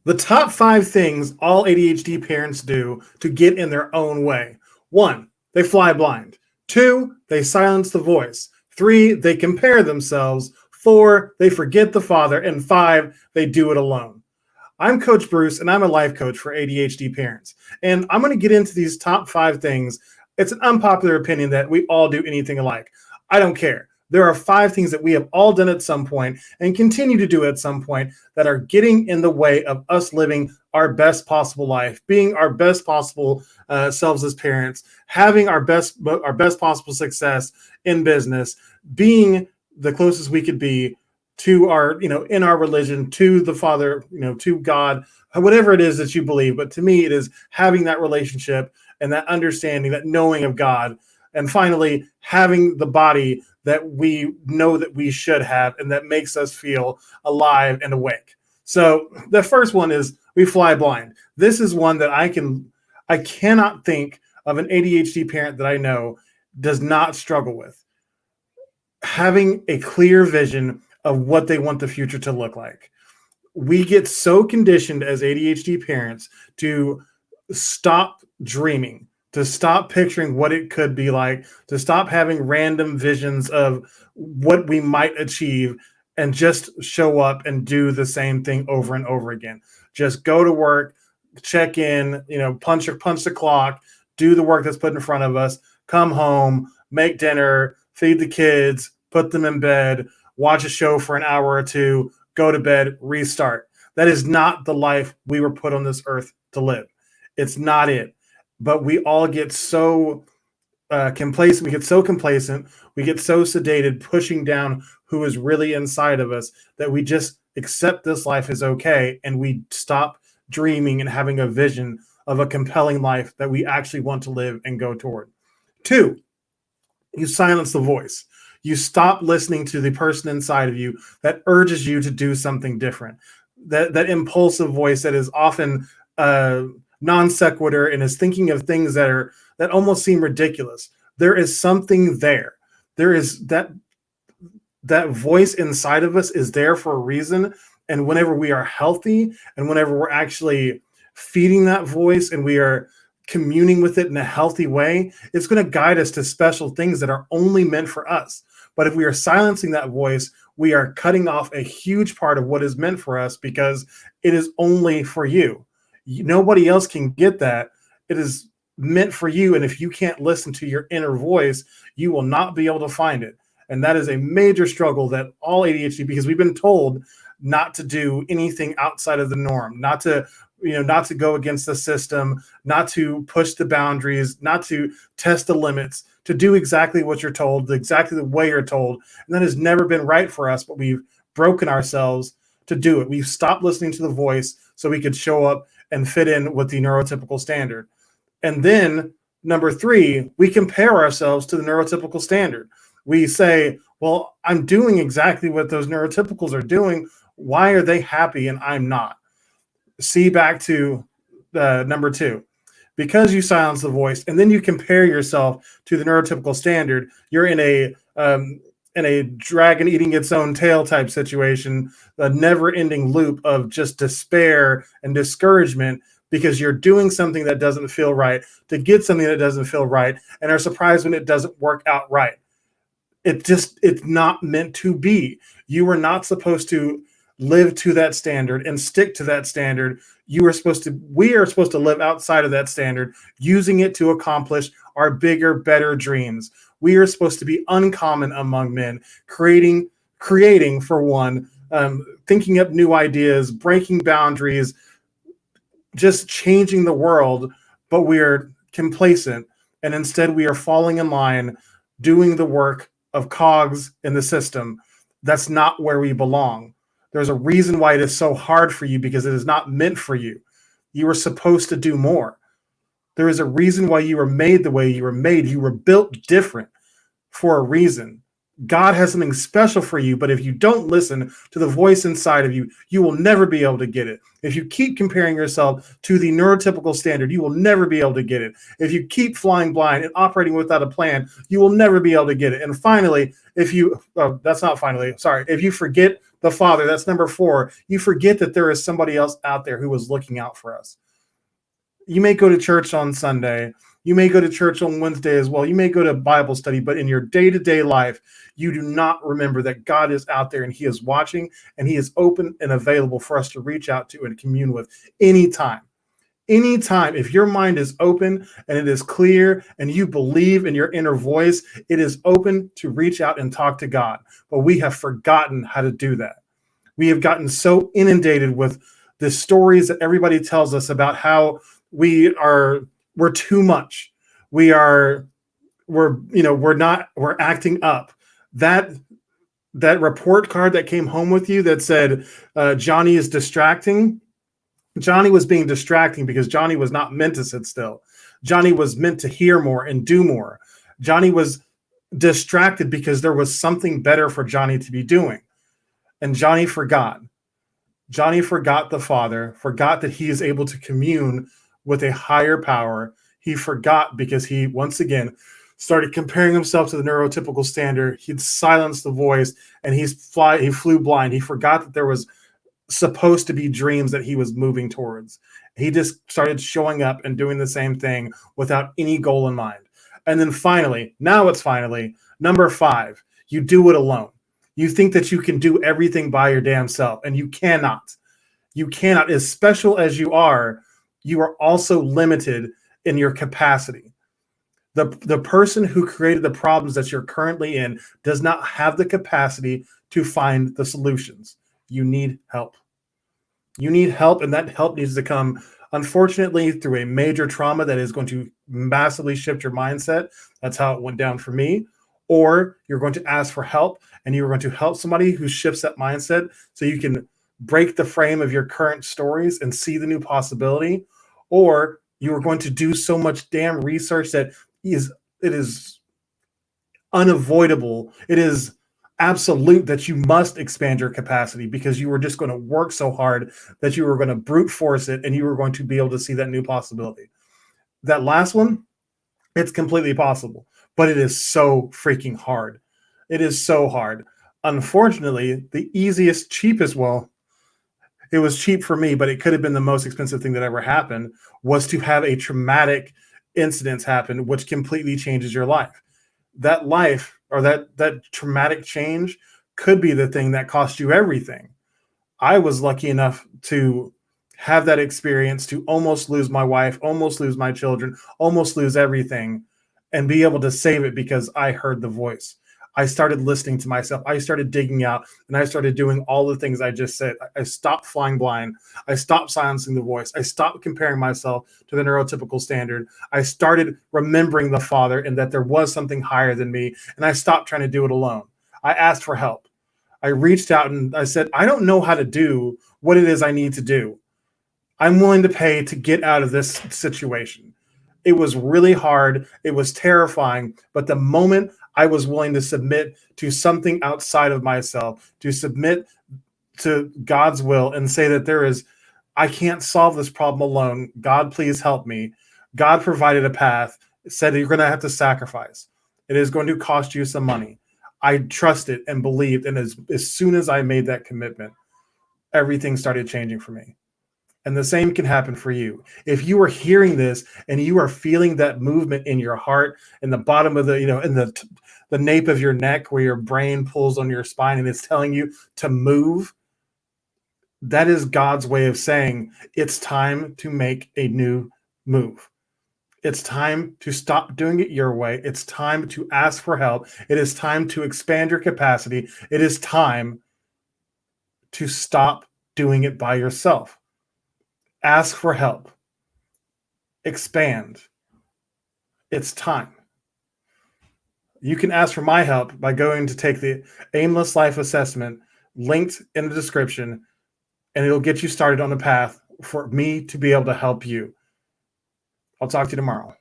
The top 5 things all ADHD parents do to get in their own way. 1, they fly blind. 2, they silence the voice. 3, they compare themselves. 4, they forget the father. And 5, they do it alone. I'm Coach Bruce, and I'm a life coach for ADHD parents. And I'm going to get into these top 5 things. It's an unpopular opinion that we all do anything alike. I don't care. There are 5 things that we have all done at some point and continue to do at some point that are getting in the way of us living our best possible life, being our best possible selves as parents, having our best possible success in business, being the closest we could be to our, in our religion, to the Father, to God, whatever it is that you believe. But to me, it is having that relationship and that understanding, that knowing of God. And finally, having the body that we know that we should have and that makes us feel alive and awake. So the first one is we fly blind. This is one that I cannot think of an ADHD parent that I know does not struggle with. Having a clear vision of what they want the future to look like. We get so conditioned as ADHD parents to stop dreaming, to stop picturing what it could be like, to stop having random visions of what we might achieve, and just show up and do the same thing over and over again. Just go to work, check in, punch the clock, do the work that's put in front of us, come home, make dinner, feed the kids, put them in bed, watch a show for an hour or two, go to bed, restart. That is not the life we were put on this earth to live. It's not it. But we all get so complacent. We get so complacent. We get so sedated, pushing down who is really inside of us, that we just accept this life is okay, and we stop dreaming and having a vision of a compelling life that we actually want to live and go toward. 2, you silence the voice. You stop listening to the person inside of you that urges you to do something different. That impulsive voice that is often non sequitur and is thinking of things that almost seem ridiculous. There is something there. There is that voice inside of us is there for a reason. And whenever we are healthy and whenever we're actually feeding that voice and we are communing with it in a healthy way, it's going to guide us to special things that are only meant for us. But if we are silencing that voice, we are cutting off a huge part of what is meant for us, because it is only for you. Nobody else can get that. It is meant for you. And if you can't listen to your inner voice, you will not be able to find it. And that is a major struggle that all ADHD, because we've been told not to do anything outside of the norm, not to go against the system, not to push the boundaries, not to test the limits, to do exactly what you're told, exactly the way you're told. And that has never been right for us, but we've broken ourselves to do it. We've stopped listening to the voice so we could show up and fit in with the neurotypical standard. And then number 3, we compare ourselves to the neurotypical standard. We say, well, I'm doing exactly what those neurotypicals are doing. Why are they happy and I'm not? See back to number 2. Because you silence the voice and then you compare yourself to the neurotypical standard, you're in a dragon eating its own tail type situation, a never-ending loop of just despair and discouragement, because you're doing something that doesn't feel right to get something that doesn't feel right, and are surprised when it doesn't work out right. It's not meant to be. You were not supposed to live to that standard and stick to that standard. We are supposed to live outside of that standard, using it to accomplish our bigger, better dreams. We are supposed to be uncommon among men, creating for one, thinking up new ideas, breaking boundaries, just changing the world. But we are complacent, and instead we are falling in line, doing the work of cogs in the system. That's not where we belong. There's a reason why it is so hard for you, because it is not meant for you. You were supposed to do more. There is a reason why you were made the way you were made. You were built different for a reason. God has something special for you, but if you don't listen to the voice inside of you, you will never be able to get it. If you keep comparing yourself to the neurotypical standard, you will never be able to get it. If you keep flying blind and operating without a plan, you will never be able to get it. And finally, if you forget the Father. That's number 4. You forget that there is somebody else out there who was looking out for us. You may go to church on Sunday. You may go to church on Wednesday as well. You may go to Bible study, but in your day-to-day life, you do not remember that God is out there and he is watching and he is open and available for us to reach out to and commune with anytime. Anytime, if your mind is open and it is clear and you believe in your inner voice, it is open to reach out and talk to God. But we have forgotten how to do that. We have gotten so inundated with the stories that everybody tells us about how we're too much. We're acting up. That report card that came home with you that said Johnny is distracting. Johnny was being distracting because Johnny was not meant to sit still. Johnny was meant to hear more and do more. Johnny was distracted because there was something better for Johnny to be doing. And Johnny forgot. Johnny forgot the Father, forgot that he is able to commune with a higher power. He forgot because he, once again, started comparing himself to the neurotypical standard. He'd silenced the voice and he flew blind. He forgot that there was supposed to be dreams that he was moving towards. He just started showing up and doing the same thing without any goal in mind. And then finally, number 5, you do it alone. You think that you can do everything by your damn self, and you cannot. You cannot. As special as you are also limited in your capacity. The person who created the problems that you're currently in does not have the capacity to find the solutions. You need help. You need help, and that help needs to come, unfortunately, through a major trauma that is going to massively shift your mindset. That's how it went down for me. Or you're going to ask for help, and you're going to help somebody who shifts that mindset so you can break the frame of your current stories and see the new possibility. Or you are going to do so much damn research that it is unavoidable. It is absolute that you must expand your capacity because you were just going to work so hard that you were going to brute force it and you were going to be able to see that new possibility. That last one, it's completely possible, but it is so freaking hard. It is so hard. Unfortunately, the easiest, cheapest, it was cheap for me, but it could have been the most expensive thing that ever happened, was to have a traumatic incident happen, which completely changes your life. That life or that traumatic change could be the thing that cost you everything. I was lucky enough to have that experience to almost lose my wife, almost lose my children, almost lose everything, and be able to save it because I heard the voice. I started listening to myself. I started digging out, and I started doing all the things I just said. I stopped flying blind. I stopped silencing the voice. I stopped comparing myself to the neurotypical standard. I started remembering the Father and that there was something higher than me, and I stopped trying to do it alone. I asked for help. I reached out and I said, I don't know how to do what it is I need to do. I'm willing to pay to get out of this situation. It was really hard. It was terrifying. But the moment I was willing to submit to something outside of myself, to submit to God's will and say that I can't solve this problem alone. God, please help me. God provided a path, said you're going to have to sacrifice. It is going to cost you some money. I trusted and believed. And as soon as I made that commitment, everything started changing for me. And the same can happen for you. If you are hearing this and you are feeling that movement in your heart, in the bottom of in the nape of your neck where your brain pulls on your spine and it's telling you to move, that is God's way of saying it's time to make a new move. It's time to stop doing it your way. It's time to ask for help. It is time to expand your capacity. It is time to stop doing it by yourself. Ask for help. Expand. It's time. You can ask for my help by going to take the Aimless Life assessment linked in the description, and it'll get you started on the path for me to be able to help you. I'll talk to you tomorrow.